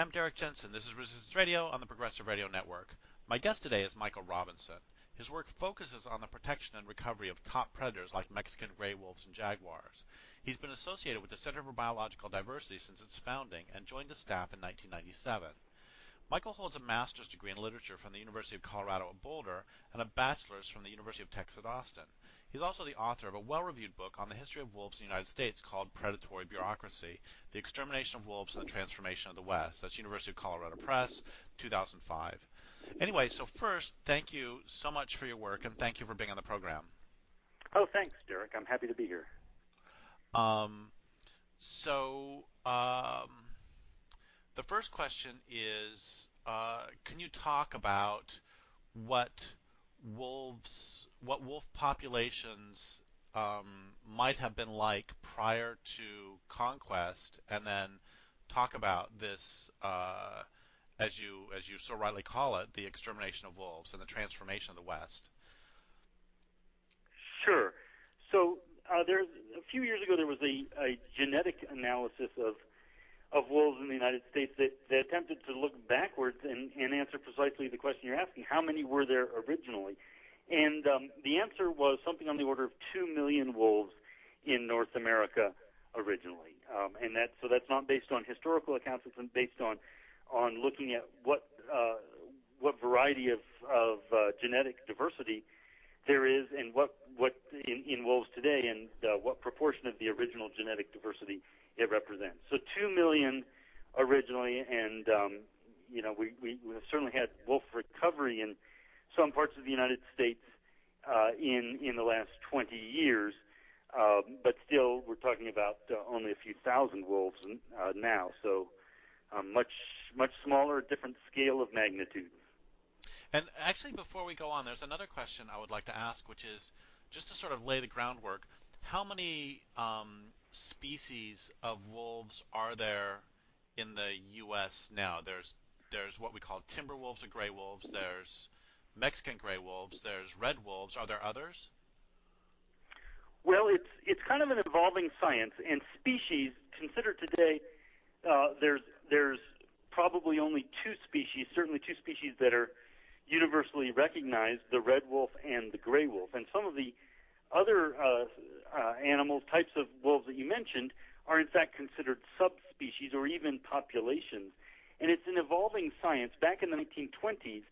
I'm Derrick Jensen. This is Resistance Radio on the Progressive Radio Network. My guest today is Michael Robinson. His work focuses on the protection and recovery of top predators like Mexican gray wolves and jaguars. He's been associated with the Center for Biological Diversity since its founding and joined the staff in 1997. Michael holds a master's degree in literature from the University of Colorado at Boulder and a bachelor's from the University of Texas at Austin. He's also the author of a well-reviewed book on the history of wolves in the United States called Predatory Bureaucracy, The Extermination of Wolves and the Transformation of the West. That's University of Colorado Press, 2005. Anyway, so first, thank you so much for your work, and thank you for being on the program. Oh, thanks, Derek. I'm happy to be here. The first question is, can you talk about what wolf populations might have been like prior to conquest, and then talk about this, as you so rightly call it, the extermination of wolves and the transformation of the West? Sure. So there's a few years ago there was a genetic analysis of wolves in the United States that attempted to look backwards and answer precisely the question you're asking: how many were there originally? And the answer was something on the order of 2 million wolves in North America originally. And that's not based on historical accounts; it's based on looking at what variety of genetic diversity there is, and what in wolves today, and what proportion of the original genetic diversity it represents. So 2 million originally, and we have certainly had wolf recovery in some parts of the United States in the last 20 years, but still we're talking about only a few thousand wolves now. So much smaller, different scale of magnitude. And actually, before we go on, there's another question I would like to ask, which is just to sort of lay the groundwork. How many species of wolves are there in the U.S. now? There's what we call timber wolves or gray wolves. There's Mexican gray wolves. There's red wolves. Are there others? Well, it's kind of an evolving science, and species considered today, there's probably only two species, certainly two species that are universally recognized: the red wolf and the gray wolf. And some of the other animals, types of wolves that you mentioned, are in fact considered subspecies or even populations. And it's an evolving science. Back in the 1920s,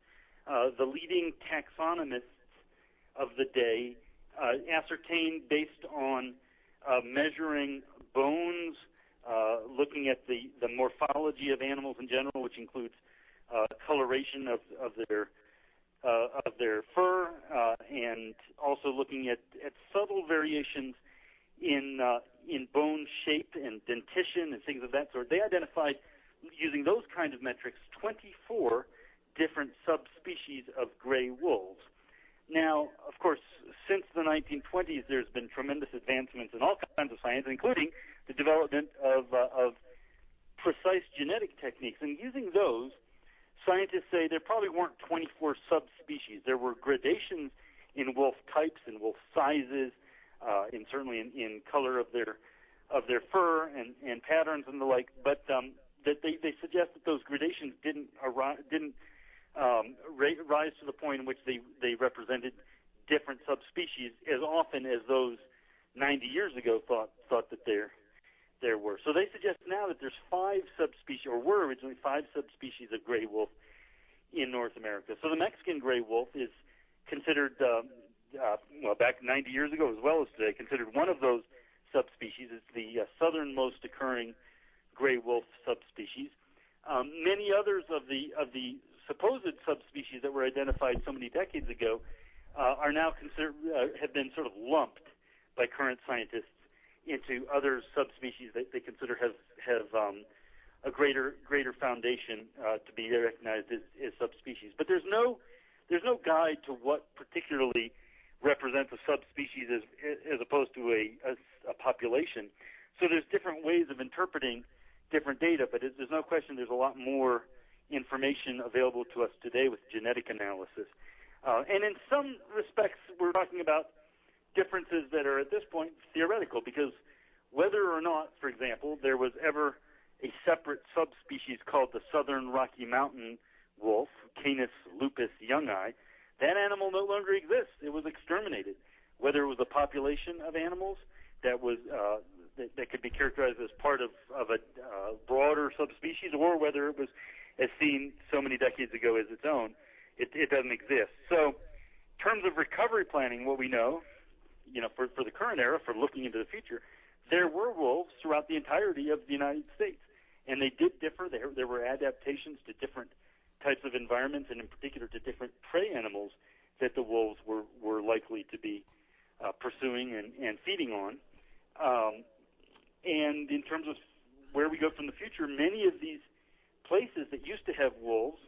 the leading taxonomists of the day ascertained, based on measuring bones, looking at the morphology of animals in general, which includes coloration of their fur, and also looking at subtle variations in bone shape and dentition and things of that sort. They identified, using those kind of metrics, 24 different subspecies of gray wolves. Now, of course, since the 1920s, there's been tremendous advancements in all kinds of science, including the development of precise genetic techniques. And using those, scientists say there probably weren't 24 subspecies. There were gradations in wolf types and wolf sizes, certainly in color of their fur and patterns and the like. But that they suggest that those gradations didn't rise to the point in which they represented different subspecies as often as those 90 years ago thought that there were. So they suggest now that there's 5 subspecies, or were originally 5 subspecies of gray wolf in North America. So the Mexican gray wolf is considered, back 90 years ago as well as today, considered one of those subspecies. It's the southernmost occurring gray wolf subspecies. Many others of the supposed subspecies that were identified so many decades ago are now have been sort of lumped by current scientists into other subspecies that they consider have a greater foundation to be recognized as subspecies. But there's no guide to what particularly represents a subspecies as opposed to a population. So there's different ways of interpreting different data, but there's no question there's a lot more information available to us today with genetic analysis. And in some respects, we're talking about differences that are at this point theoretical, because whether or not, for example, there was ever a separate subspecies called the southern Rocky Mountain wolf, Canis lupus youngi. That animal no longer exists. It was exterminated. Whether it was a population of animals that was that could be characterized as part of a broader subspecies, or whether it was as seen so many decades ago as its own, it doesn't exist. So, in terms of recovery planning, what we know, for the current era, for looking into the future, there were wolves throughout the entirety of the United States, and they did differ. There were adaptations to different types of environments, and in particular to different prey animals that the wolves were likely to be pursuing and feeding on. And in terms of where we go from the future, many of these places that used to have wolves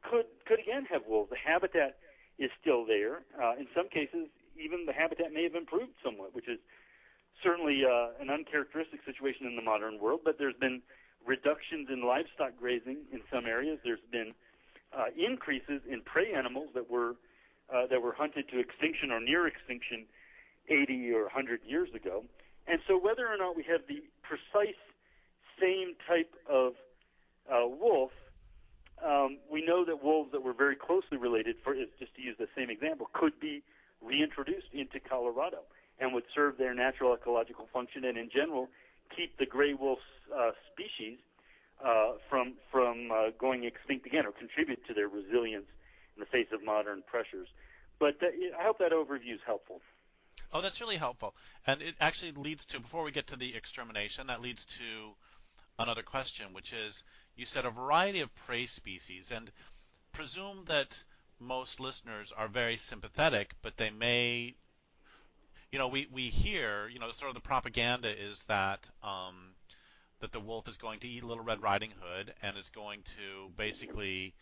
could again have wolves. The habitat is still there. In some cases, even the habitat may have improved somewhat, which is certainly an uncharacteristic situation in the modern world. But there's been reductions in livestock grazing in some areas. There's been increases in prey animals that were hunted to extinction or near extinction 80 or 100 years ago. And so whether or not we have the precise same type of wolf, we know that wolves that were very closely related, just to use the same example, could be reintroduced into Colorado and would serve their natural ecological function, and in general keep the gray wolf species from going extinct again, or contribute to their resilience in the face of modern pressures. But I hope that overview is helpful. Oh, that's really helpful. And it actually leads to, before we get to the extermination, that leads to another question, which is, you said a variety of prey species, and presume that most listeners are very sympathetic, but they may, we hear, sort of the propaganda is that that the wolf is going to eat Little Red Riding Hood and is going to basically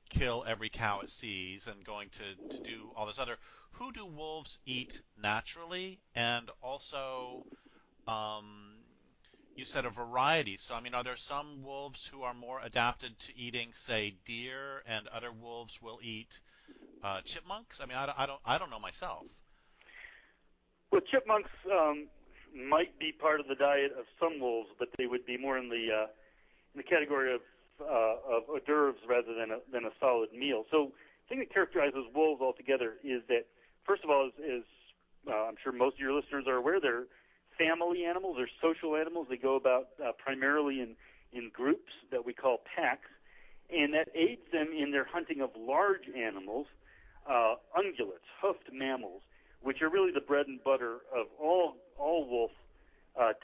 kill every cow it sees and going to do all this other. Who do wolves eat naturally? And also, you said a variety. So, are there some wolves who are more adapted to eating, say, deer, and other wolves will eat chipmunks? I don't know myself. Well, chipmunks might be part of the diet of some wolves, but they would be more in the category of hors d'oeuvres rather than a solid meal. So the thing that characterizes wolves altogether is that, first of all, is I'm sure most of your listeners are aware, they're family animals. They're social animals. They go about primarily in groups that we call packs, and that aids them in their hunting of large animals, ungulates, hoofed mammals, which are really the bread and butter of all wolf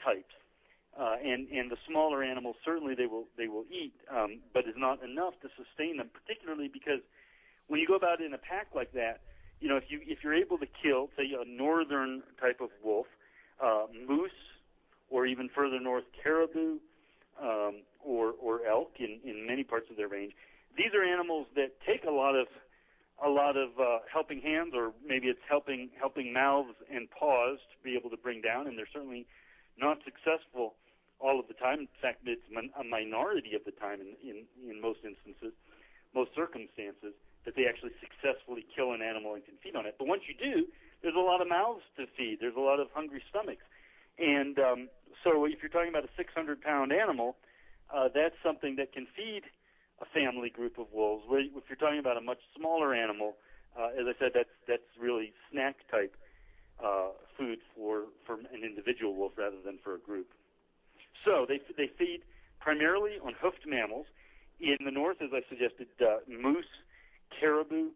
types. And the smaller animals certainly they will eat, but is not enough to sustain them, particularly because when you go about in a pack like that, if you're able to kill, say, a northern type of wolf, moose, or even further north, caribou, or elk in many parts of their range, these are animals that take a lot of helping hands, or maybe it's helping mouths and paws to be able to bring down, and they're certainly not successful all of the time. In fact, it's a minority of the time in most instances, most circumstances, that they actually successfully kill an animal and can feed on it. But once you do, there's a lot of mouths to feed. There's a lot of hungry stomachs. And so if you're talking about a 600-pound animal, that's something that can feed a family group of wolves. If you're talking about a much smaller animal, as I said, that's really snack-type food for an individual wolf rather than for a group. So they feed primarily on hoofed mammals. In the north, as I suggested, moose, caribou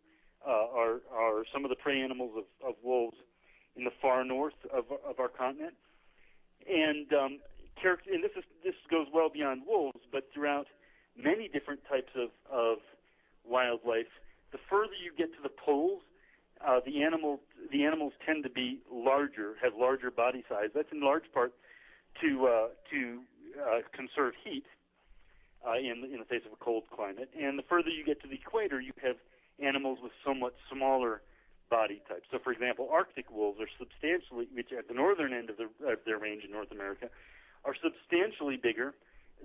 are some of the prey animals of wolves in the far north of our continent. And this goes well beyond wolves, but throughout many different types of wildlife. The further you get to the poles, the animals tend to be larger, have larger body size. That's in large part to conserve heat in the face of a cold climate. And the further you get to the equator, you have animals with somewhat smaller body types. So, for example, Arctic wolves are substantially, which at the northern end of their range in North America, are substantially bigger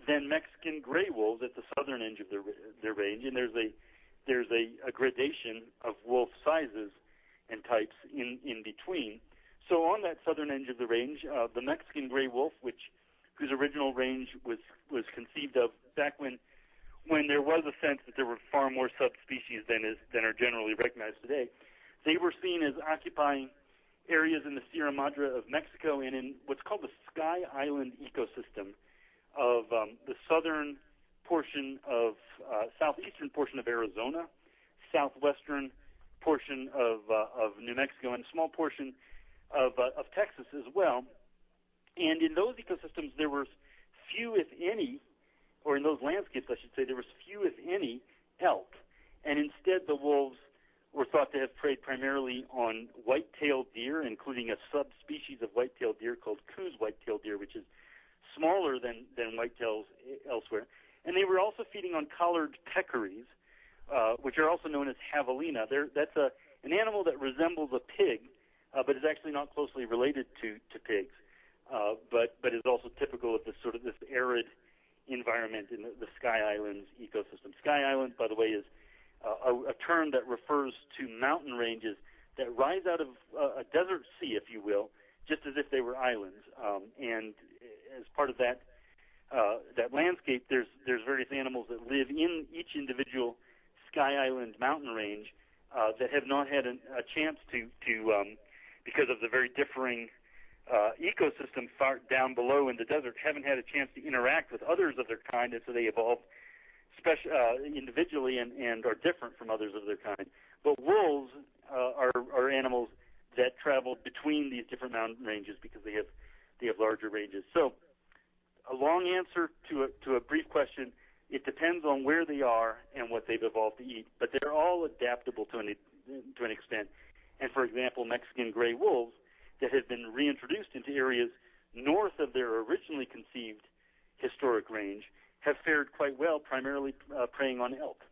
than Mexican gray wolves at the southern end of their range. And there's a gradation of wolf sizes and types in between. So on that southern edge of the range, the Mexican gray wolf, whose original range was conceived of back when there was a sense that there were far more subspecies than are generally recognized today. They were seen as occupying areas in the Sierra Madre of Mexico and in what's called the Sky Island ecosystem of the southern portion of southeastern portion of Arizona, southwestern portion of New Mexico, and a small portion of Texas as well. And in those ecosystems, there were few, if any, or in those landscapes, I should say, there was few, if any, elk. And instead, the wolves were thought to have preyed primarily on white-tailed deer, including a subspecies of white-tailed deer called Coues white-tailed deer, which is smaller than whitetails elsewhere. And they were also feeding on collared peccaries, which are also known as javelina. That's an animal that resembles a pig, but is actually not closely related to pigs, but is also typical of this arid environment in the Sky Islands ecosystem. Sky Islands, by the way, is a term that refers to mountain ranges that rise out of a desert sea, if you will, just as if they were islands. And as part of that landscape, there's various animals that live in each individual Sky Island mountain range that have not had a chance to because of the very differing ecosystem far down below in the desert, haven't had a chance to interact with others of their kind, and so they evolved individually and are different from others of their kind. But wolves are animals that travel between these different mountain ranges because they have larger ranges. So, a long answer to a brief question. It depends on where they are and what they've evolved to eat, but they're all adaptable to an extent. And for example, Mexican gray wolves that have been reintroduced into areas north of their originally conceived historic range have fared quite well, primarily preying on elk.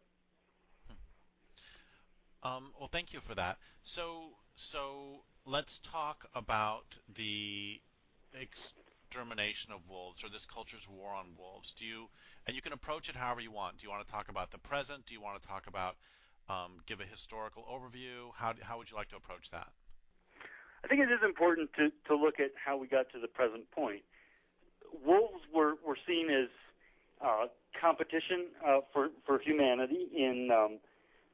Well, thank you for that. So let's talk about the extermination of wolves, or this culture's war on wolves. And you can approach it however you want. Do you want to talk about the present? Do you want to talk about, give a historical overview? How would you like to approach that? I think it is important to look at how we got to the present point. Wolves were seen as competition for humanity in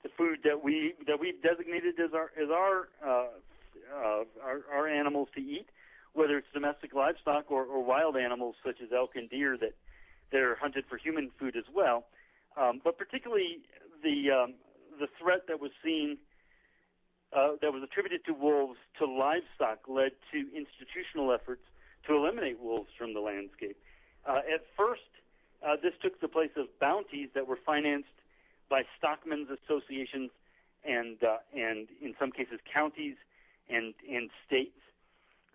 the food that we've designated as our animals to eat, whether it's domestic livestock or wild animals such as elk and deer that are hunted for human food as well. But particularly the threat that was seen that was attributed to wolves to livestock led to institutional efforts to eliminate wolves from the landscape. At first, this took the place of bounties that were financed by stockmen's associations and in some cases counties and states.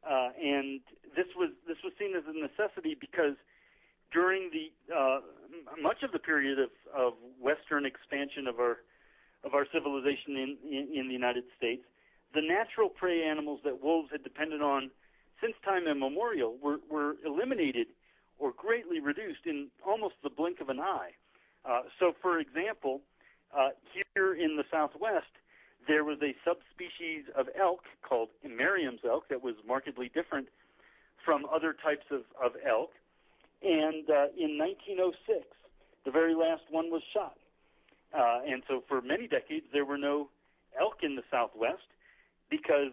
And this was seen as a necessity because during the much of the period of Western expansion of our civilization in the United States, the natural prey animals that wolves had depended on since time immemorial were eliminated or greatly reduced in almost the blink of an eye. So, for example, here in the Southwest, there was a subspecies of elk called Merriam's elk that was markedly different from other types of elk. And in 1906, the very last one was shot. And so for many decades, there were no elk in the Southwest because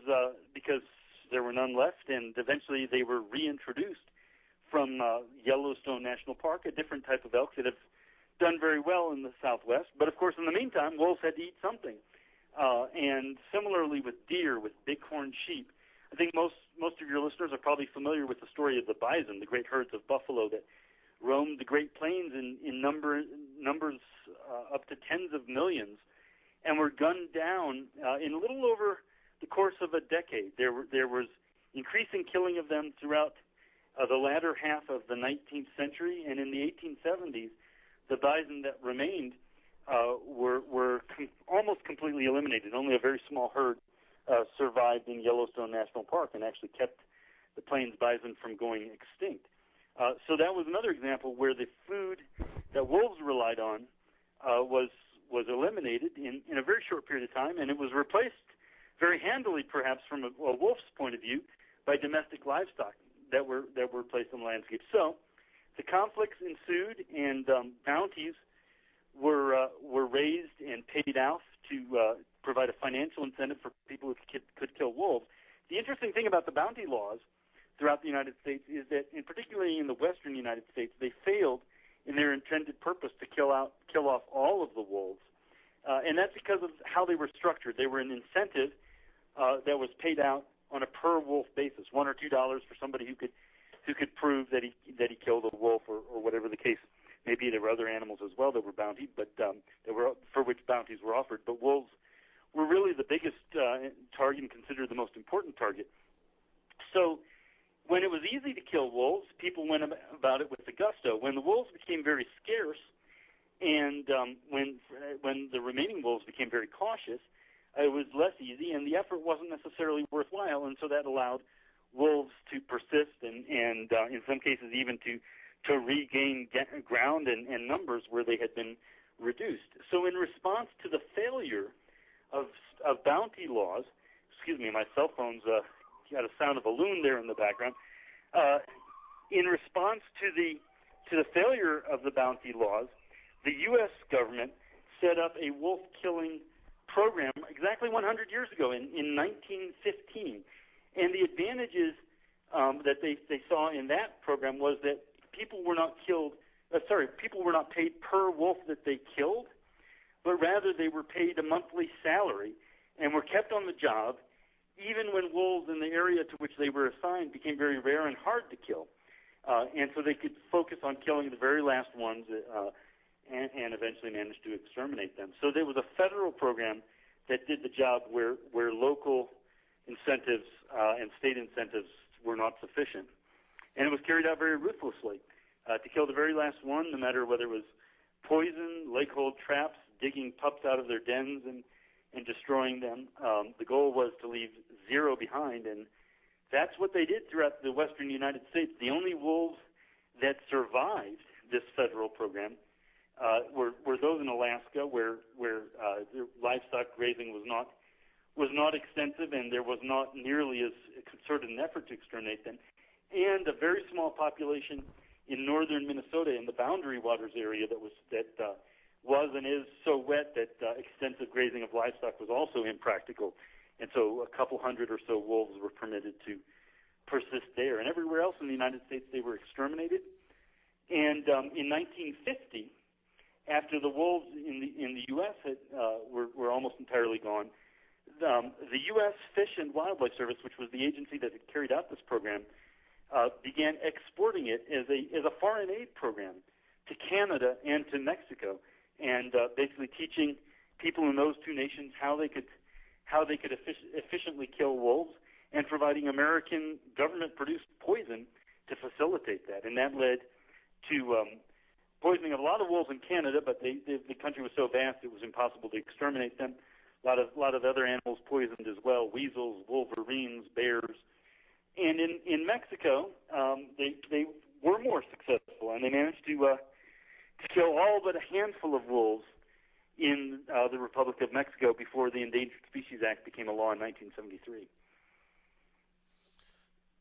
there were none left, and eventually they were reintroduced from Yellowstone National Park, a different type of elk that have done very well in the Southwest. But of course, in the meantime, wolves had to eat something. And similarly with deer, with bighorn sheep, I think most of your listeners are probably familiar with the story of the bison, the great herds of buffalo that roamed the Great Plains in numbers up to tens of millions, and were gunned down in a little over the course of a decade. There was increasing killing of them throughout the latter half of the 19th century, and in the 1870s, the bison that remained were almost completely eliminated. Only a very small herd survived in Yellowstone National Park and actually kept the plains bison from going extinct. So that was another example where the food that wolves relied on was eliminated in a very short period of time, and it was replaced very handily, perhaps from a wolf's point of view, by domestic livestock that were placed on the landscape. So the conflicts ensued, and bounties were raised and paid out to provide a financial incentive for people who could kill wolves. The interesting thing about the bounty laws throughout the United States is that, in particularly in the western United States, they failed in their intended purpose to kill off all of the wolves, and that's because of how they were structured. They were an incentive that was paid out on a per wolf basis, $1 or $2 for somebody who could prove that he killed a wolf or whatever the case. Maybe there were other animals as well that were bountied, but for which bounties were offered. But wolves were really the biggest target and considered the most important target. So when it was easy to kill wolves, people went about it with the gusto. When the wolves became very scarce, and when the remaining wolves became very cautious, it was less easy, and the effort wasn't necessarily worthwhile, and so that allowed wolves to persist and in some cases even to regain ground and numbers where they had been reduced. So in response to the failure of bounty laws, excuse me, my cell phone's got a sound of a loon there in the background. In response to the failure of the bounty laws, the U.S. government set up a wolf killing program exactly 100 years ago in 1915, and the advantages that they saw in that program was that people were not paid per wolf that they killed, but rather they were paid a monthly salary and were kept on the job even when wolves in the area to which they were assigned became very rare and hard to kill. And so they could focus on killing the very last ones and eventually managed to exterminate them. So there was a federal program that did the job where local incentives and state incentives were not sufficient. And it was carried out very ruthlessly to kill the very last one, no matter whether it was poison, lake-hold traps, digging pups out of their dens and destroying them. The goal was to leave zero behind, and that's what they did throughout the western United States. The only wolves that survived this federal program were those in Alaska, where their livestock grazing was not extensive, and there was not nearly as concerted an effort to exterminate them, and a very small population in northern Minnesota in the Boundary Waters area that was and is so wet that extensive grazing of livestock was also impractical, and so a couple hundred or so wolves were permitted to persist there. And everywhere else in the United States, they were exterminated. And in 1950, after the wolves in the U.S. were almost entirely gone, the U.S. Fish and Wildlife Service, which was the agency that had carried out this program, began exporting it as a foreign aid program to Canada and to Mexico, and basically teaching people in those two nations how they could efficiently kill wolves, and providing American government-produced poison to facilitate that. And that led to poisoning of a lot of wolves in Canada, but the country was so vast it was impossible to exterminate them. A lot of other animals poisoned as well: weasels, wolverines, bears. And in Mexico, they were more successful, and they managed to kill all but a handful of wolves in the Republic of Mexico before the Endangered Species Act became a law in 1973.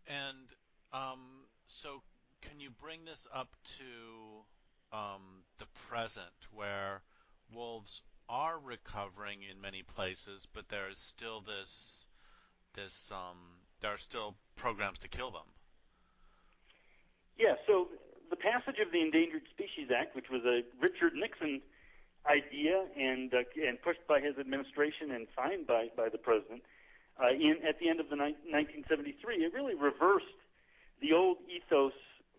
And so can you bring this up to the present, where wolves are recovering in many places, but there is still there are still programs to kill them? Yeah, so the passage of the Endangered Species Act, which was a Richard Nixon idea and pushed by his administration and signed by the president, at the end of 1973, it really reversed the old ethos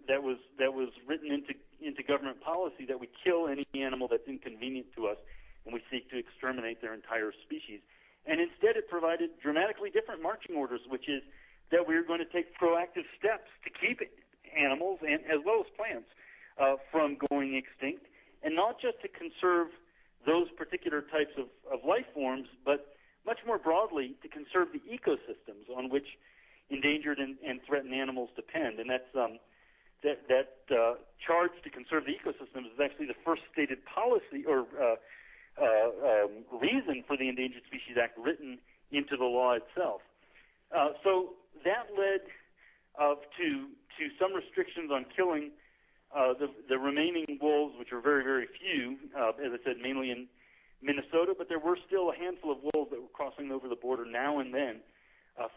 that was written into government policy, that we kill any animal that's inconvenient to us and we seek to exterminate their entire species. And instead it provided dramatically different marching orders, which is that we're going to take proactive steps to keep animals, and as well as plants, from going extinct, and not just to conserve those particular types of life forms, but much more broadly to conserve the ecosystems on which endangered and threatened animals depend. And that's that charge to conserve the ecosystems is actually the first stated policy or reason for the Endangered Species Act written into the law itself. So that led to some restrictions on killing The remaining wolves, which are very, very few, as I said, mainly in Minnesota, but there were still a handful of wolves that were crossing over the border now and then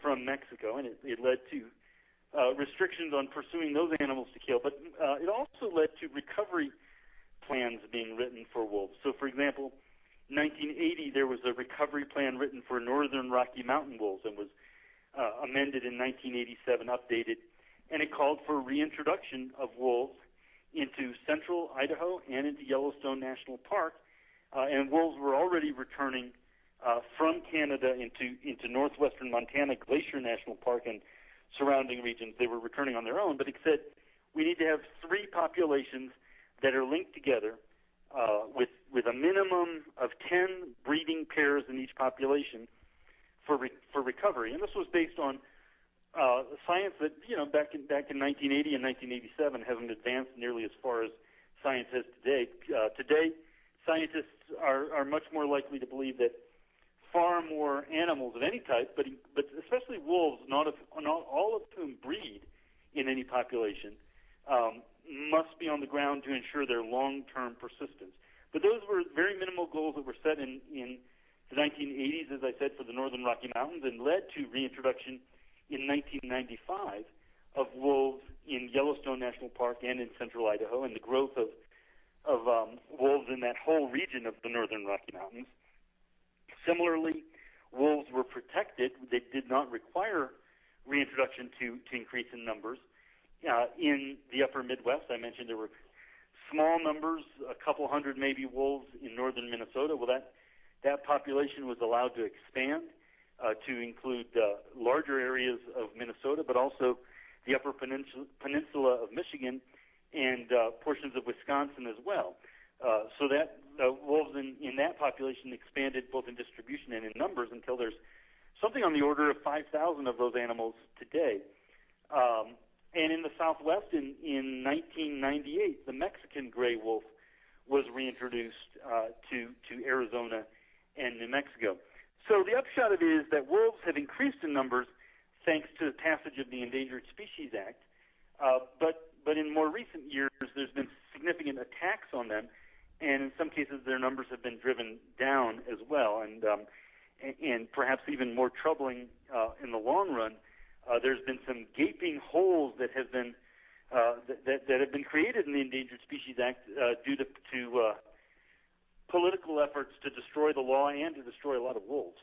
from Mexico, and it led to restrictions on pursuing those animals to kill. But it also led to recovery plans being written for wolves. So, for example, in 1980, there was a recovery plan written for northern Rocky Mountain wolves and was amended in 1987, updated, and it called for reintroduction of wolves into central Idaho and into Yellowstone National Park. And wolves were already returning from Canada into northwestern Montana Glacier National Park and surrounding regions. They were returning on their own, but it said we need to have 3 populations that are linked together with a minimum of 10 breeding pairs in each population for recovery. And this was based on science that, back in 1980 and 1987 hasn't advanced nearly as far as science has today. Today, scientists are much more likely to believe that far more animals of any type, but especially wolves, not all of whom breed in any population, must be on the ground to ensure their long-term persistence. But those were very minimal goals that were set in the 1980s, as I said, for the northern Rocky Mountains, and led to reintroduction in 1995 of wolves in Yellowstone National Park and in central Idaho, and the growth of wolves in that whole region of the northern Rocky Mountains. Similarly, wolves were protected. They did not require reintroduction to increase in numbers. In the upper Midwest, I mentioned there were small numbers, a couple hundred maybe wolves in northern Minnesota. Well, that population was allowed to expand to include larger areas of Minnesota, but also the upper peninsula of Michigan and portions of Wisconsin as well. So that wolves in that population expanded both in distribution and in numbers until there's something on the order of 5,000 of those animals today. And in the Southwest, in 1998, the Mexican gray wolf was reintroduced to Arizona and New Mexico. So the upshot of it is that wolves have increased in numbers thanks to the passage of the Endangered Species Act, but in more recent years, there's been significant attacks on them, and in some cases, their numbers have been driven down as well, and perhaps even more troubling in the long run. There's been some gaping holes that have been that have been created in the Endangered Species Act due to political efforts to destroy the law and to destroy a lot of wolves.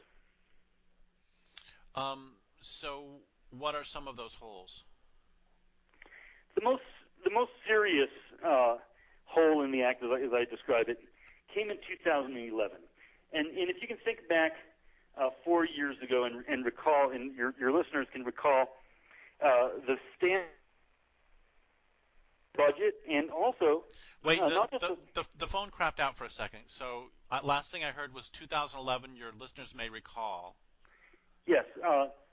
So, what are some of those holes? The most serious hole in the act, as I describe it, came in 2011, and if you can think back 4 years ago and recall, and your listeners can recall, the stand budget and also wait, the phone crapped out for a second. So last thing I heard was 2011. Your listeners may recall. Yes.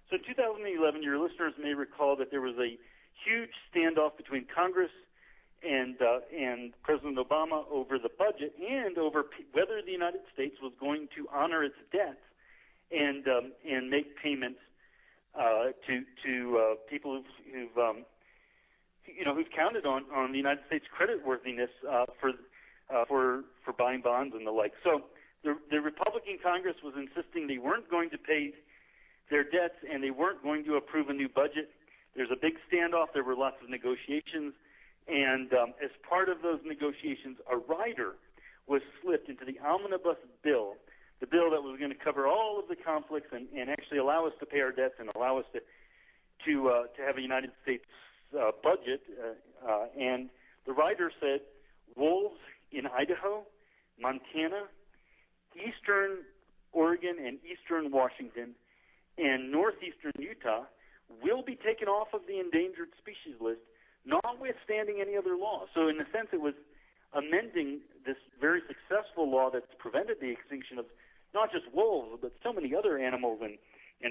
So 2011, your listeners may recall that there was a huge standoff between Congress and President Obama over the budget and over whether the United States was going to honor its debts and make payments to people who've counted on the United States creditworthiness for buying bonds and the like. So the Republican Congress was insisting they weren't going to pay their debts and they weren't going to approve a new budget. There's a big standoff. There were lots of negotiations, and as part of those negotiations, a rider was slipped into the omnibus bill. The bill that was going to cover all of the conflicts and actually allow us to pay our debts and allow us to have a United States budget. And the rider said wolves in Idaho, Montana, eastern Oregon, and eastern Washington, and northeastern Utah will be taken off of the endangered species list, notwithstanding any other law. So in a sense, it was amending this very successful law that's prevented the extinction of not just wolves, but so many other animals and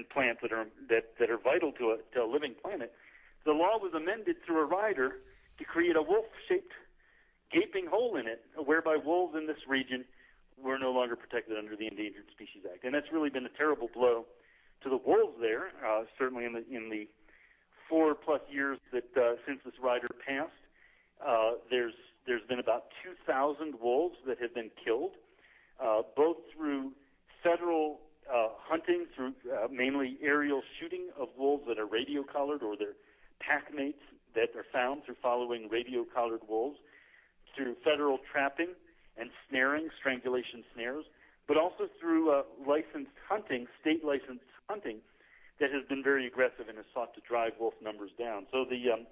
plants that are vital to a living planet. The law was amended through a rider to create a wolf-shaped gaping hole in it, whereby wolves in this region were no longer protected under the Endangered Species Act. And that's really been a terrible blow to the wolves there, certainly in the 4+ years that since this rider passed. There's been about 2,000 wolves that have been killed, both through federal hunting, through mainly aerial shooting of wolves that are radio-collared or their pack mates that are found through following radio-collared wolves, through federal trapping and snaring, strangulation snares, but also through licensed hunting, state-licensed hunting, that has been very aggressive and has sought to drive wolf numbers down. So the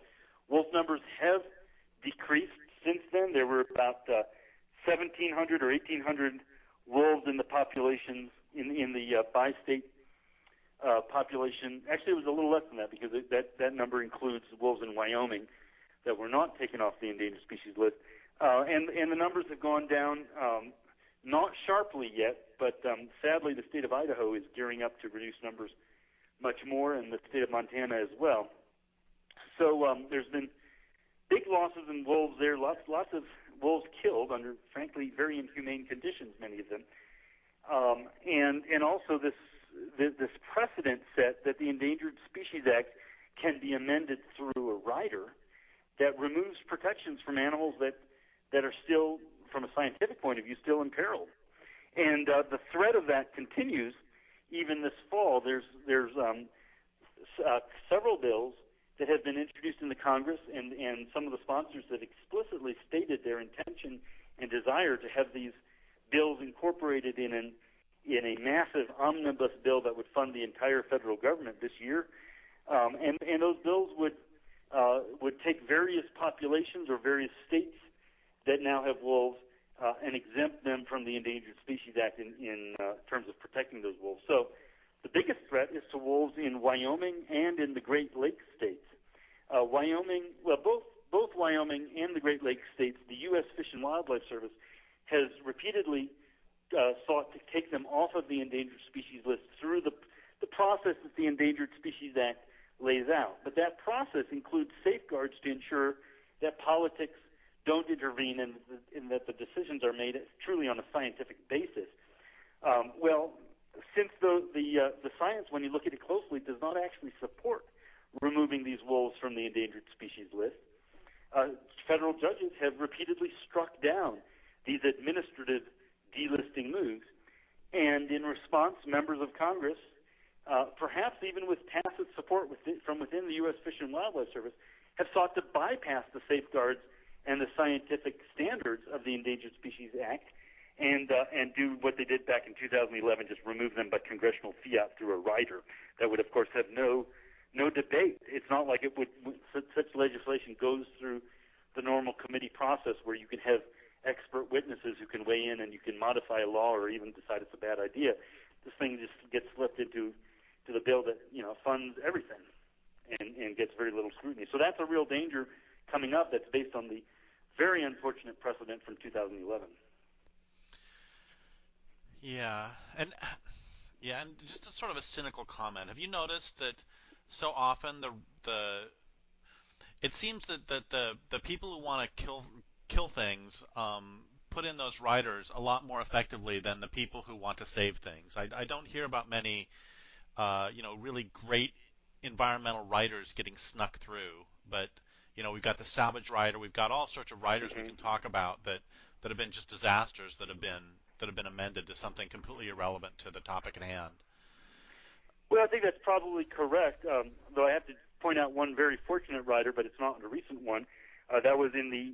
wolf numbers have decreased since then. There were about 1,700 or 1,800 wolves in the populations in the bi-state population. Actually, it was a little less than that because that number includes wolves in Wyoming that were not taken off the endangered species list. And the numbers have gone down, not sharply yet, but sadly the state of Idaho is gearing up to reduce numbers much more, and the state of Montana as well. So there's been big losses in wolves there, lots of wolves killed under, frankly, very inhumane conditions, many of them. And also this precedent set that the Endangered Species Act can be amended through a rider that removes protections from animals that are still, from a scientific point of view, still imperiled. And the threat of that continues even this fall. There's several bills that have been introduced in the Congress, and some of the sponsors that explicitly stated their intention and desire to have these bills incorporated in a massive omnibus bill that would fund the entire federal government this year. And those bills would take various populations or various states that now have wolves and exempt them from the Endangered Species Act in terms of protecting those wolves. So the biggest threat is to wolves in Wyoming and in the Great Lakes states. Both Wyoming and the Great Lakes states, the U.S. Fish and Wildlife Service has repeatedly sought to take them off of the endangered species list through the process that the Endangered Species Act lays out. But that process includes safeguards to ensure that politics don't intervene and that the decisions are made truly on a scientific basis. Since the science, when you look at it closely, does not actually support removing these wolves from the endangered species list, federal judges have repeatedly struck down these administrative delisting moves. And in response, members of Congress, perhaps even with tacit support from within the U.S. Fish and Wildlife Service, have sought to bypass the safeguards and the scientific standards of the Endangered Species Act and do what they did back in 2011, just remove them by congressional fiat through a rider that would, of course, have no debate. It's not like such legislation goes through the normal committee process where you can have expert witnesses who can weigh in and you can modify a law or even decide it's a bad idea. This thing just gets slipped into the bill that funds everything and gets very little scrutiny. So that's a real danger coming up that's based on the very unfortunate precedent from 2011. Yeah, and just a sort of a cynical comment. Have you noticed that so often it seems that the people who want to kill things put in those riders a lot more effectively than the people who want to save things. I don't hear about many really great environmental riders getting snuck through, but we've got the salvage rider, we've got all sorts of riders we can talk about that have been just disasters that have been amended to something completely irrelevant to the topic at hand. Well, I think that's probably correct, though I have to point out one very fortunate rider, but it's not a recent one. That was in the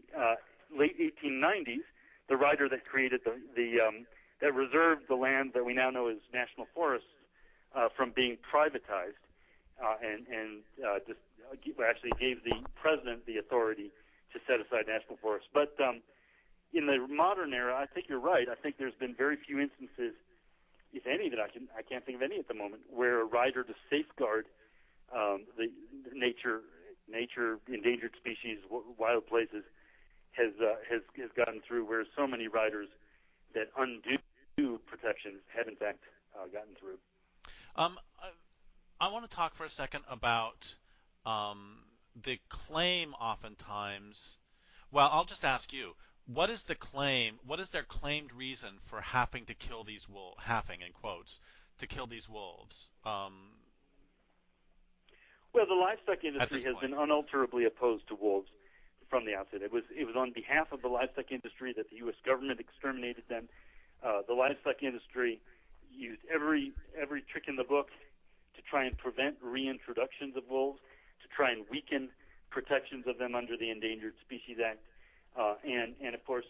late 1890s, the rider that created that reserved the land that we now know as national forests from being privatized, and just actually gave the president the authority to set aside national forests. But in the modern era, I think you're right. I think there's been very few instances, if any, that I can't think of any at the moment, where a rider to safeguard the nature, endangered species, wild places has gotten through, whereas so many riders that undo protections have in fact gotten through. I want to talk for a second about the claim oftentimes. Well, I'll just ask you, what is the claim? What is their claimed reason for having to kill these wolves? Having in quotes to kill these wolves. Well, the livestock industry has been unalterably opposed to wolves from the outset. It was on behalf of the livestock industry that the U.S. government exterminated them. The livestock industry used every trick in the book to try and prevent reintroductions of wolves, to try and weaken protections of them under the Endangered Species Act, and of course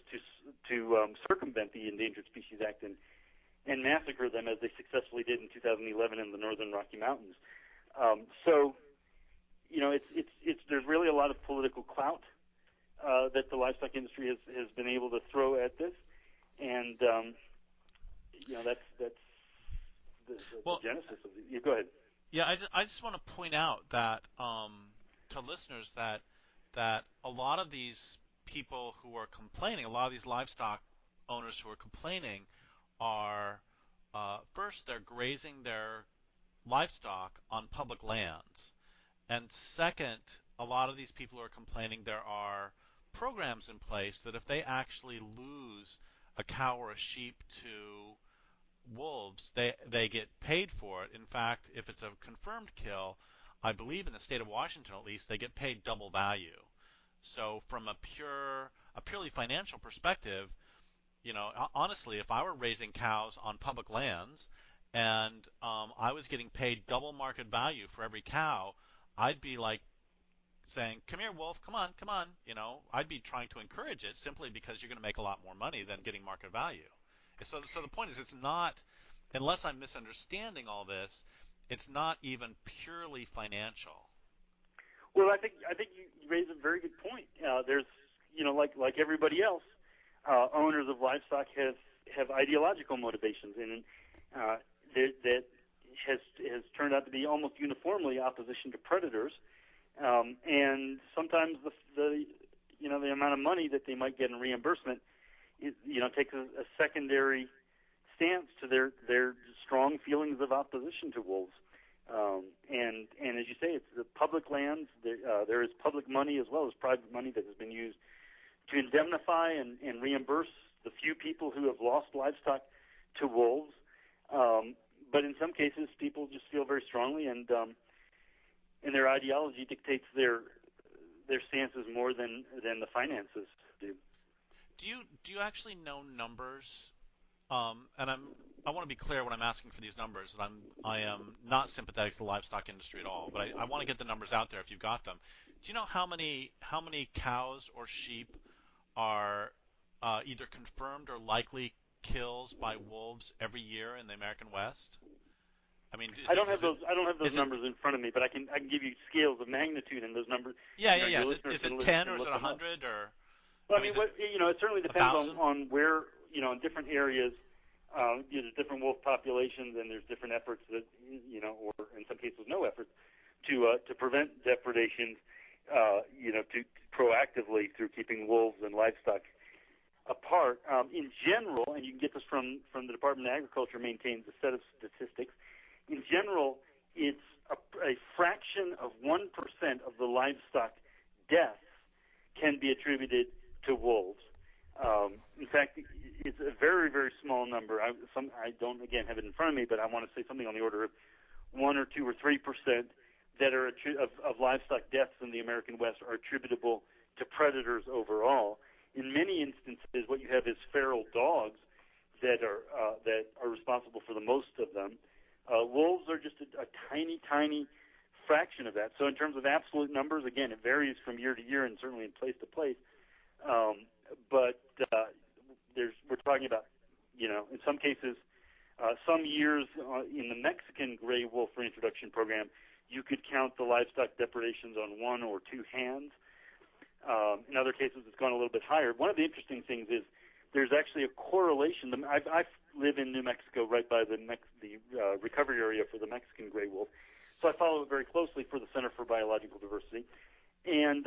to circumvent the Endangered Species Act and massacre them as they successfully did in 2011 in the northern Rocky Mountains. So, there's really a lot of political clout that the livestock industry has been able to throw at this, and that's the genesis of it. You go ahead. Yeah, I just want to point out that to listeners that a lot of these people who are complaining, a lot of these livestock owners who are complaining, are first, they're grazing their livestock on public lands, and second, a lot of these people who are complaining, there are programs in place that if they actually lose a cow or a sheep to wolves, they get paid for it. In fact, if it's a confirmed kill, I believe in the state of Washington at least, they get paid double value. So from a purely financial perspective, honestly, if I were raising cows on public lands and I was getting paid double market value for every cow, I'd be like saying, "Come here, wolf, come on." I'd be trying to encourage it simply because you're going to make a lot more money than getting market value. So the point is, it's not, unless I'm misunderstanding all this, it's not even purely financial. Well, I think you raise a very good point. There's, like everybody else, owners of livestock have ideological motivations, and that has turned out to be almost uniformly opposition to predators. And sometimes the amount of money that they might get in reimbursement, takes a secondary stance to their strong feelings of opposition to wolves. And as you say, it's the public lands. There is public money as well as private money that has been used to indemnify and reimburse the few people who have lost livestock to wolves. But in some cases, people just feel very strongly, and their ideology dictates their stances more than the finances do. Do you actually know numbers? And I want to be clear when I'm asking for these numbers that I am not sympathetic to the livestock industry at all, but I want to get the numbers out there if you've got them. Do you know how many cows or sheep are either confirmed or likely kills by wolves every year in the American West? I mean, I don't have those numbers in front of me, but I can give you scales of magnitude in those numbers. Yeah. Is it 10 or is it 100 or? Well, it certainly depends on where, in different areas, there's different wolf populations, and there's different efforts that, or in some cases no efforts to prevent depredations, to proactively through keeping wolves and livestock apart. In general, and you can get this from the Department of Agriculture, maintains a set of statistics. In general, it's a fraction of 1% of the livestock deaths can be attributed to wolves. In fact, it's a very, very small number. I don't, again, have it in front of me, but I want to say something on the order of 1 or 2 or 3% that are of livestock deaths in the American West are attributable to predators overall. In many instances, what you have is feral dogs that are responsible for the most of them. Wolves are just a tiny, tiny fraction of that. So in terms of absolute numbers, again, it varies from year to year and certainly in place to place. But we're talking about, in some cases, some years in the Mexican gray wolf reintroduction program, you could count the livestock depredations on 1 or 2 hands. In other cases, it's gone a little bit higher. One of the interesting things is there's actually a correlation. I live in New Mexico, right by the recovery area for the Mexican gray wolf, so I follow it very closely for the Center for Biological Diversity. And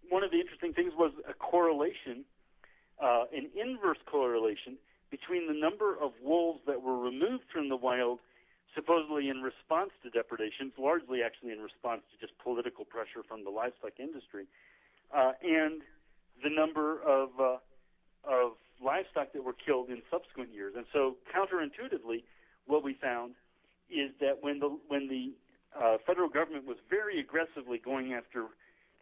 one of the interesting things was a correlation, an inverse correlation between the number of wolves that were removed from the wild, supposedly in response to depredations, largely actually in response to just political pressure from the livestock industry, and the number of livestock that were killed in subsequent years. And so, counterintuitively, what we found is that when the federal government was very aggressively going after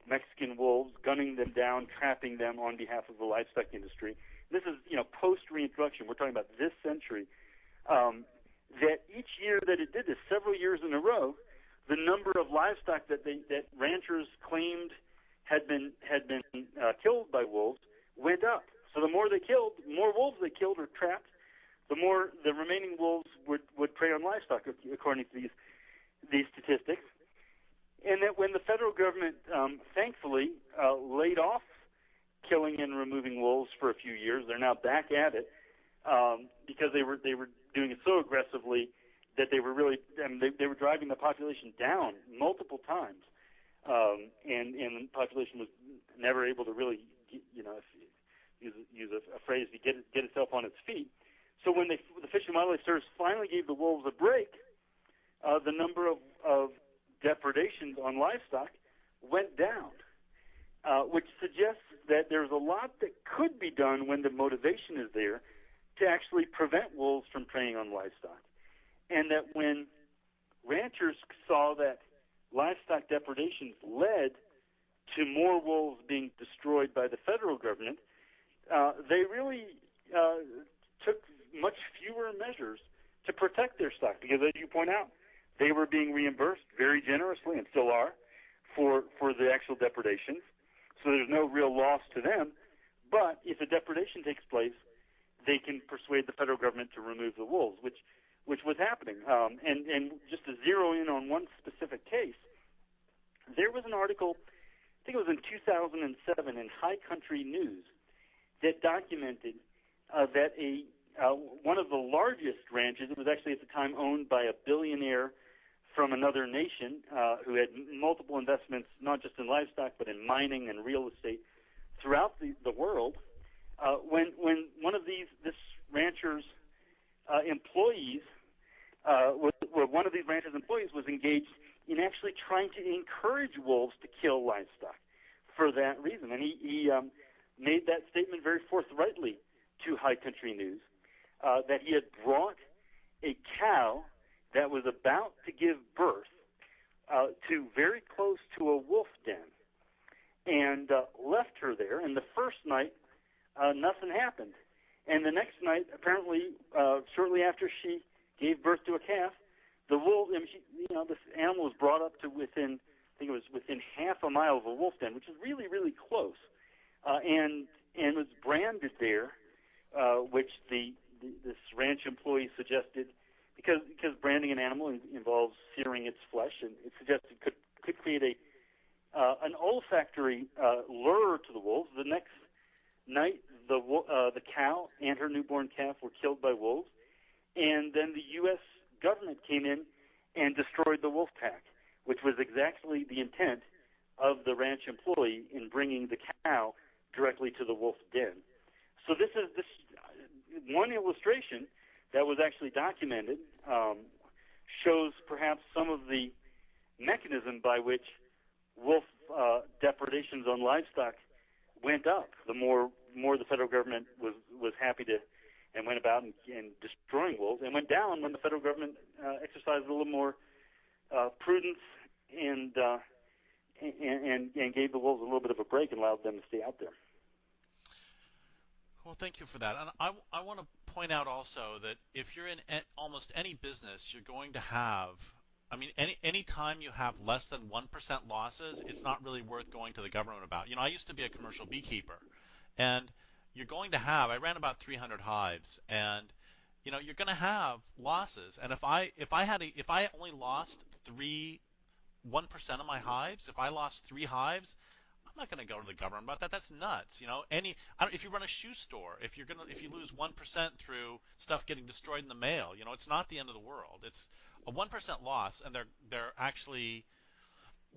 Mexican wolves, gunning them down, trapping them on behalf of the livestock industry. This is, post-reintroduction. We're talking about this century. That each year that it did this, several years in a row, the number of livestock that ranchers claimed had been killed by wolves went up. So the more they killed, more wolves they killed or trapped, the more the remaining wolves would prey on livestock, according to these statistics. And that when the federal government, thankfully, laid off killing and removing wolves for a few years, they're now back at it because they were doing it so aggressively that they were really they were driving the population down multiple times, and the population was never able to really, use a phrase, to get itself on its feet. So when the Fish and Wildlife Service finally gave the wolves a break, the number of depredations on livestock went down, which suggests that there's a lot that could be done when the motivation is there to actually prevent wolves from preying on livestock. And that when ranchers saw that livestock depredations led to more wolves being destroyed by the federal government, they really took much fewer measures to protect their stock, because, as you point out, they were being reimbursed very generously, and still are, for the actual depredations. So there's no real loss to them. But if a depredation takes place, they can persuade the federal government to remove the wolves, which was happening. And just to zero in on one specific case, there was an article, I think it was in 2007, in High Country News, that documented that one of the largest ranches, it was actually at the time owned by a billionaire from another nation who had multiple investments, not just in livestock, but in mining and real estate throughout the world. When one of this rancher's employees, one of these rancher's employees was engaged in actually trying to encourage wolves to kill livestock for that reason. And he made that statement very forthrightly to High Country News, that he had brought a cow that was about to give birth to very close to a wolf den, and left her there. And the first night, nothing happened. And the next night, apparently, shortly after she gave birth to a calf, the wolf, this animal was brought up to within half a mile of a wolf den, which is really, really close, and was branded there, which this ranch employee suggested, because branding an animal involves searing its flesh, and it suggested could create an olfactory lure to the wolves. The next night, the cow and her newborn calf were killed by wolves, and then the U.S. government came in and destroyed the wolf pack, which was exactly the intent of the ranch employee in bringing the cow directly to the wolf den. So this one illustration that was actually documented shows perhaps some of the mechanism by which wolf depredations on livestock went up. The more the federal government was happy to and went about and destroying wolves, and went down when the federal government exercised a little more prudence and gave the wolves a little bit of a break and allowed them to stay out there. Well, thank you for that. And I want to point out also that if you're in almost any business, you're going to have, any time you have less than 1% losses, it's not really worth going to the government about. I used to be a commercial beekeeper, and you're going to have, I ran about 300 hives, and you're going to have losses. And if I only lost 1% of my hives, if I lost 3 hives, I'm not going to go to the government about that. That's nuts. If you run a shoe store, if you lose 1% through stuff getting destroyed in the mail, it's not the end of the world. It's a 1% loss, and they're actually,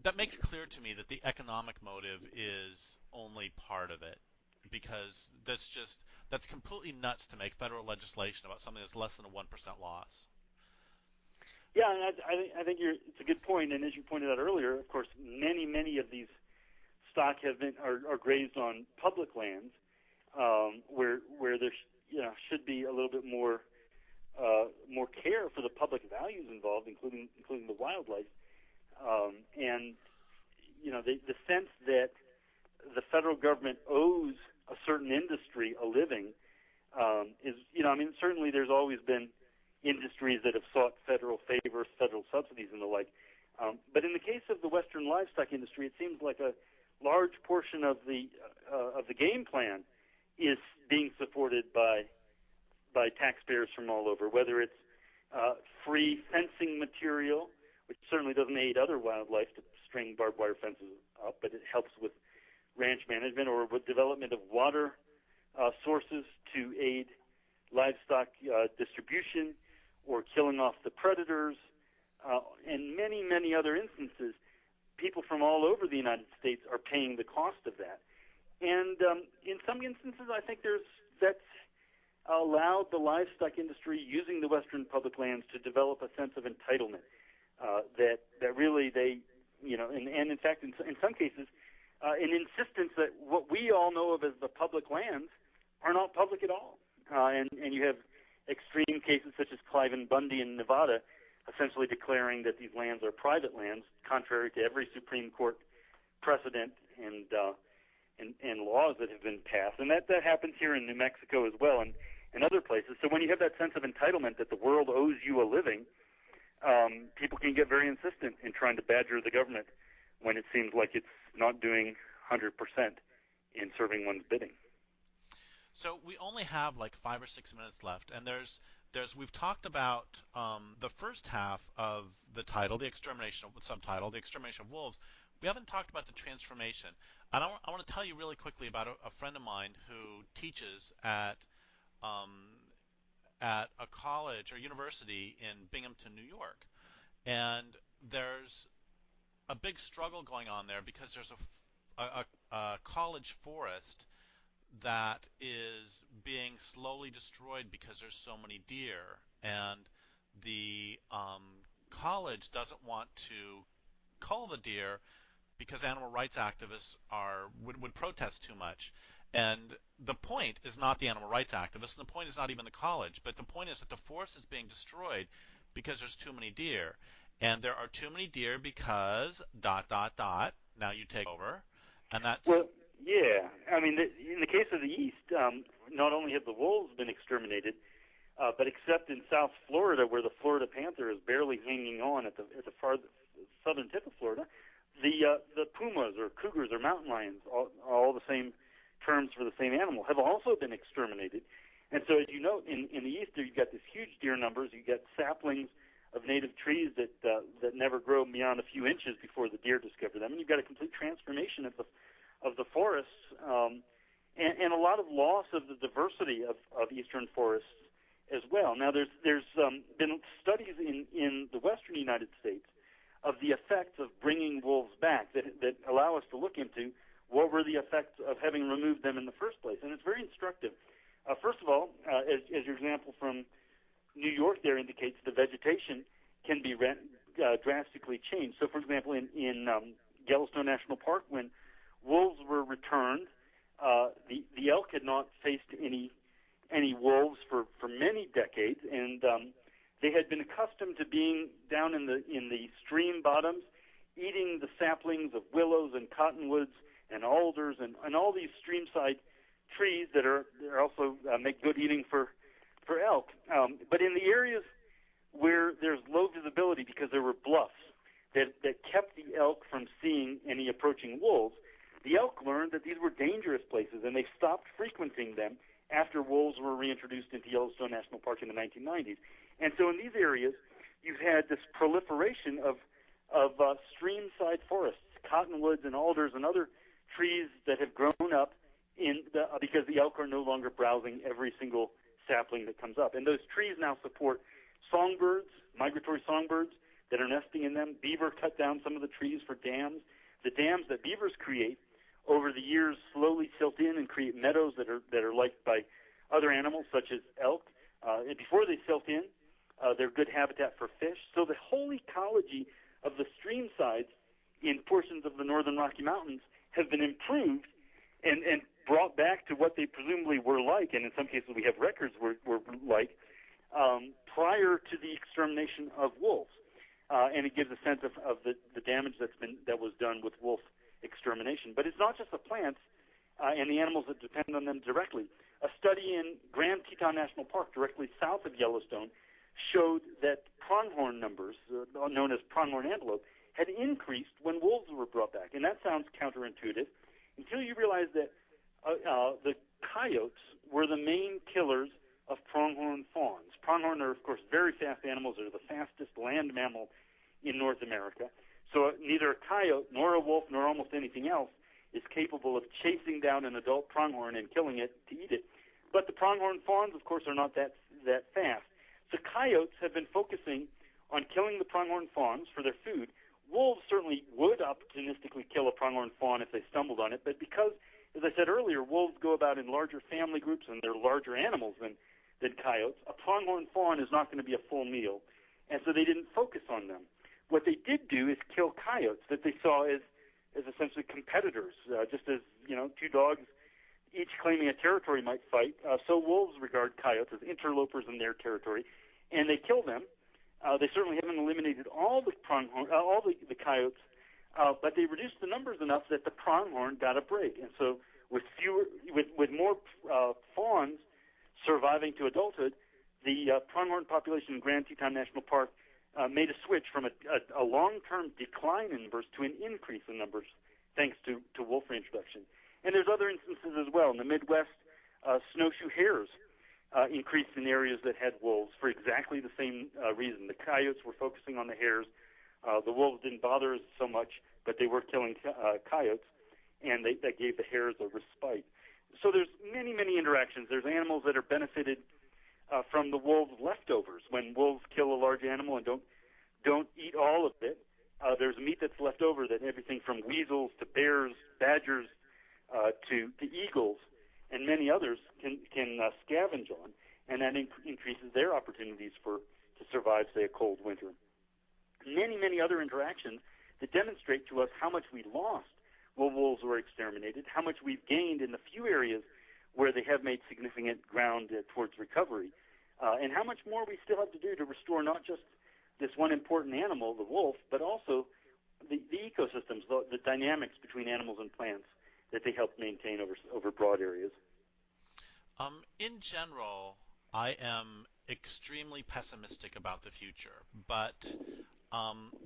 that makes clear to me that the economic motive is only part of it, because that's completely nuts to make federal legislation about something that's less than a 1% loss. Yeah, and I think it's a good point. And as you pointed out earlier, of course, many of these stock are grazed on public lands, where there should be a little bit more care for the public values involved, including the wildlife. And the sense that the federal government owes a certain industry a living is, certainly there's always been industries that have sought federal favors, federal subsidies, and the like. But in the case of the Western livestock industry, it seems like a large portion of the game plan is being supported by taxpayers from all over, whether it's free fencing material, which certainly doesn't aid other wildlife to string barbed wire fences up, but it helps with ranch management, or with development of water sources to aid livestock distribution, or killing off the predators, and many, many other instances. People from all over the United States are paying the cost of that. And in some instances, I think that's allowed the livestock industry using the Western public lands to develop a sense of entitlement that really they, and in fact, in some cases, an insistence that what we all know of as the public lands are not public at all. And you have extreme cases such as Clive and Bundy in Nevada, essentially declaring that these lands are private lands, contrary to every Supreme Court precedent and laws that have been passed. And that happens here in New Mexico as well, and other places. So when you have that sense of entitlement that the world owes you a living, people can get very insistent in trying to badger the government when it seems like it's not doing 100% in serving one's bidding. So we only have like 5 or 6 minutes left, and we've talked about the first half of the title, the Extermination of subtitle, the Extermination of Wolves. We haven't talked about the transformation. And I want to tell you really quickly about a friend of mine who teaches at a college or university in Binghamton, New York. And there's a big struggle going on there because there's a college forest that is being slowly destroyed because there's so many deer, and the college doesn't want to cull the deer because animal rights activists would protest too much. And the point is not the animal rights activists, and the point is not even the college, but the point is that the forest is being destroyed because there's too many deer. And there are too many deer because ... Now you take over. And that's... Well, yeah. I mean, in the case of the East, not only have the wolves been exterminated, but except in South Florida, where the Florida panther is barely hanging on at the far southern tip of Florida, the pumas or cougars or mountain lions, all the same terms for the same animal, have also been exterminated. And so, as you note, in the East, you've got this huge deer numbers. You get saplings of native trees that never grow beyond a few inches before the deer discover them, and you've got a complete transformation of the forests, and a lot of loss of the diversity of eastern forests as well. Now, there's been studies in the western United States of the effects of bringing wolves back that allow us to look into what were the effects of having removed them in the first place, and it's very instructive. First of all, as your example from New York there indicates, the vegetation can be drastically changed. So, for example, in Yellowstone National Park, when wolves were returned, the elk had not faced any wolves for many decades, and they had been accustomed to being down in the stream bottoms, eating the saplings of willows and cottonwoods and alders and all these streamside trees that are also make good eating for elk. But in the areas where there's low visibility because there were bluffs that kept the elk from seeing any approaching wolves, the elk learned that these were dangerous places, and they stopped frequenting them after wolves were reintroduced into Yellowstone National Park in the 1990s. And so in these areas, you've had this proliferation of streamside forests, cottonwoods and alders and other trees that have grown up because the elk are no longer browsing every single sapling that comes up. And those trees now support songbirds, migratory songbirds that are nesting in them. Beaver cut down some of the trees for dams. The dams that beavers create over the years slowly silt in and create meadows that are liked by other animals such as elk. And before they silt in, they're good habitat for fish. So the whole ecology of the stream sides in portions of the northern Rocky Mountains have been improved and brought back to what they presumably were like, and in some cases we have records were like, prior to the extermination of wolves. And and it gives a sense of the damage that was done with wolf extermination. But it's not just the plants and the animals that depend on them directly. A study in Grand Teton National Park, directly south of Yellowstone, showed that pronghorn numbers, known as pronghorn antelope, had increased when wolves were brought back. And that sounds counterintuitive until you realize that the coyotes were the main killers of pronghorn fawns. Pronghorn are, of course, very fast animals. They're the fastest land mammal in North America. So neither a coyote nor a wolf nor almost anything else is capable of chasing down an adult pronghorn and killing it to eat it. But the pronghorn fawns, of course, are not that fast. So coyotes have been focusing on killing the pronghorn fawns for their food. Wolves certainly would opportunistically kill a pronghorn fawn if they stumbled on it, but because, as I said earlier, wolves go about in larger family groups and they're larger animals than coyotes, a pronghorn fawn is not going to be a full meal, and so they didn't focus on them. What they did do is kill coyotes that they saw as essentially competitors, just as, two dogs each claiming a territory might fight. So wolves regard coyotes as interlopers in their territory, and they kill them. They certainly haven't eliminated all the coyotes, but they reduced the numbers enough that the pronghorn got a break. And so with more fawns surviving to adulthood, the pronghorn population in Grand Teton National Park made a switch from a long-term decline in numbers to an increase in numbers thanks to wolf reintroduction. And there's other instances as well. In the Midwest, snowshoe hares increased in areas that had wolves for exactly the same reason. The coyotes were focusing on the hares. The wolves didn't bother us so much, but they were killing coyotes, and that gave the hares a respite. So there's many, many interactions. There's animals that are benefited from the wolves' leftovers. When wolves kill a large animal and don't eat all of it, there's meat that's left over that everything from weasels to bears, badgers, to eagles, and many others can scavenge on, and that increases their opportunities to survive, say, a cold winter. Many, many other interactions that demonstrate to us how much we lost while wolves were exterminated, how much we've gained in the few areas where they have made significant ground towards recovery, and how much more we still have to do to restore not just this one important animal, the wolf, but also the ecosystems, the dynamics between animals and plants that they help maintain over broad areas. In general, I am extremely pessimistic about the future, but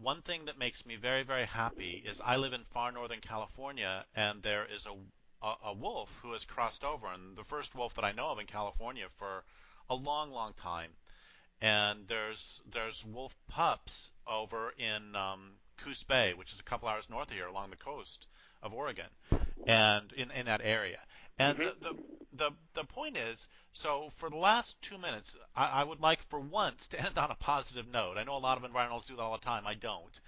one thing that makes me very, very happy is I live in far northern California, and there is a wolf who has crossed over, and the first wolf that I know of in California for a long, long time. And there's wolf pups over in Coos Bay, which is a couple hours north of here along the coast of Oregon, and in that area. And the point is, so for the last 2 minutes, I would like for once to end on a positive note. I know a lot of environmentalists do that all the time. I don't.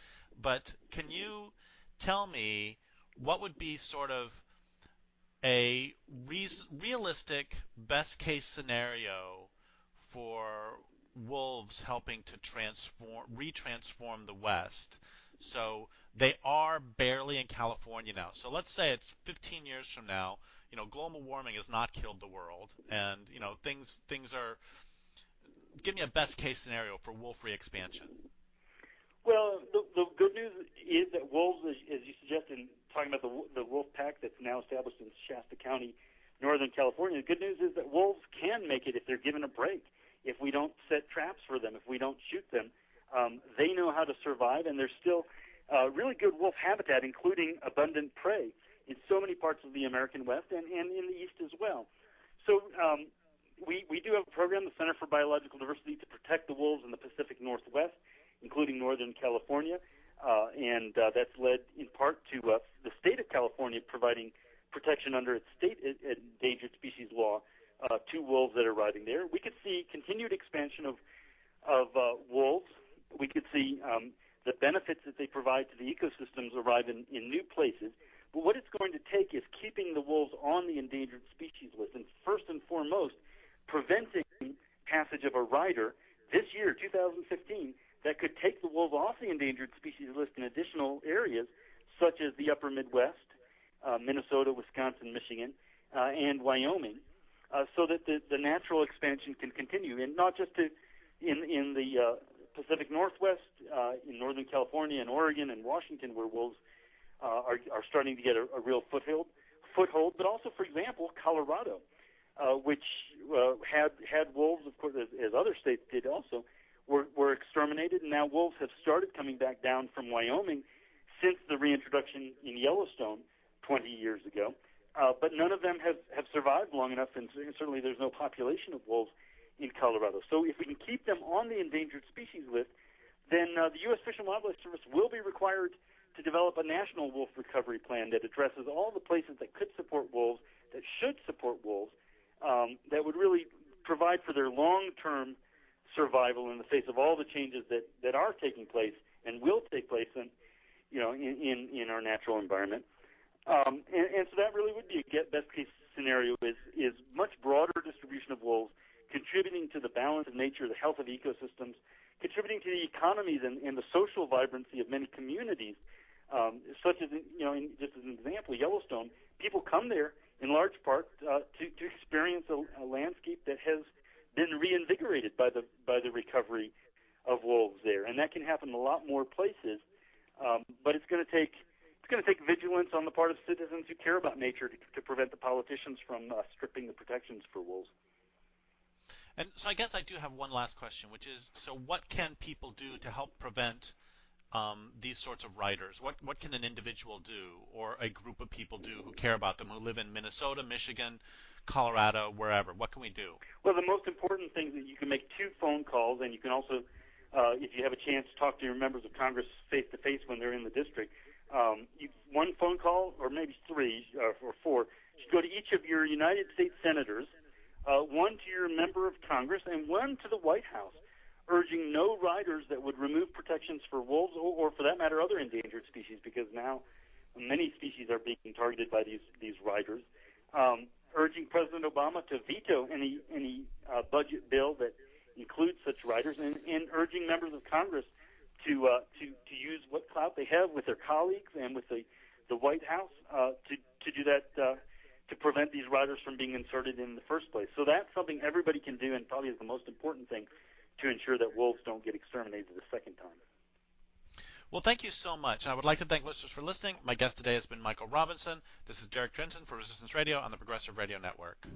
But can you tell me what would be sort of a realistic best case scenario for wolves helping to retransform the West? So they are barely in California now. So let's say it's 15 years from now. Global warming has not killed the world, and things are. Give me a best case scenario for wolf re-expansion. Well, the good news is that wolves, as you suggested, talking about the wolf pack that's now established in Shasta County, Northern California, the good news is that wolves can make it if they're given a break. If we don't set traps for them, if we don't shoot them, they know how to survive, and there's still really good wolf habitat, including abundant prey in so many parts of the American West and in the East as well. So we do have a program, the Center for Biological Diversity, to protect the wolves in the Pacific Northwest, including Northern California, and that's led in part to the state of California providing protection under its state endangered species law to wolves that are arriving there. We could see continued expansion of wolves. We could see the benefits that they provide to the ecosystems arrive in new places. But what it's going to take is keeping the wolves on the endangered species list, and first and foremost, preventing passage of a rider this year, 2015, that could take the wolves off the endangered species list in additional areas, such as the upper Midwest, Minnesota, Wisconsin, Michigan, and Wyoming, so that the natural expansion can continue, and not just in the Pacific Northwest, in Northern California and Oregon and Washington, where wolves are starting to get a real foothold. But also, for example, Colorado, which had wolves, of course, as other states did also, were exterminated, and now wolves have started coming back down from Wyoming since the reintroduction in Yellowstone 20 years ago. But none of them have survived long enough, and certainly there's no population of wolves in Colorado. So if we can keep them on the endangered species list, then the U.S. Fish and Wildlife Service will be required to develop a national wolf recovery plan that addresses all the places that could support wolves, that should support wolves, that would really provide for their long-term survival in the face of all the changes that are taking place and will take place in our natural environment. And so that really would be a best case scenario is much broader distribution of wolves, contributing to the balance of nature, the health of ecosystems, contributing to the economies and the social vibrancy of many communities, such as, just as an example, Yellowstone. People come there in large part to experience a landscape that has been reinvigorated by the recovery of wolves there, and that can happen in a lot more places. But it's going to take vigilance on the part of citizens who care about nature to prevent the politicians from stripping the protections for wolves. And so I guess I do have one last question, which is, so what can people do to help prevent these sorts of riders? What can an individual do, or a group of people do who care about them, who live in Minnesota, Michigan, Colorado, wherever? What can we do? Well, the most important thing is that you can make 2 phone calls, and you can also, if you have a chance, talk to your members of Congress face-to-face when they're in the district. 1 phone call, or maybe 3 or 4, you should go to each of your United States senators, 1 to your member of Congress, and 1 to the White House, urging no riders that would remove protections for wolves or for that matter, other endangered species, because now many species are being targeted by these riders. Urging President Obama to veto any budget bill that includes such riders, and urging members of Congress to use what clout they have with their colleagues and with the White House to do that, to prevent these riders from being inserted in the first place. So that's something everybody can do, and probably is the most important thing to ensure that wolves don't get exterminated the second time. Well, thank you so much. I would like to thank listeners for listening. My guest today has been Michael Robinson. This is Derrick Jensen for Resistance Radio on the Progressive Radio Network.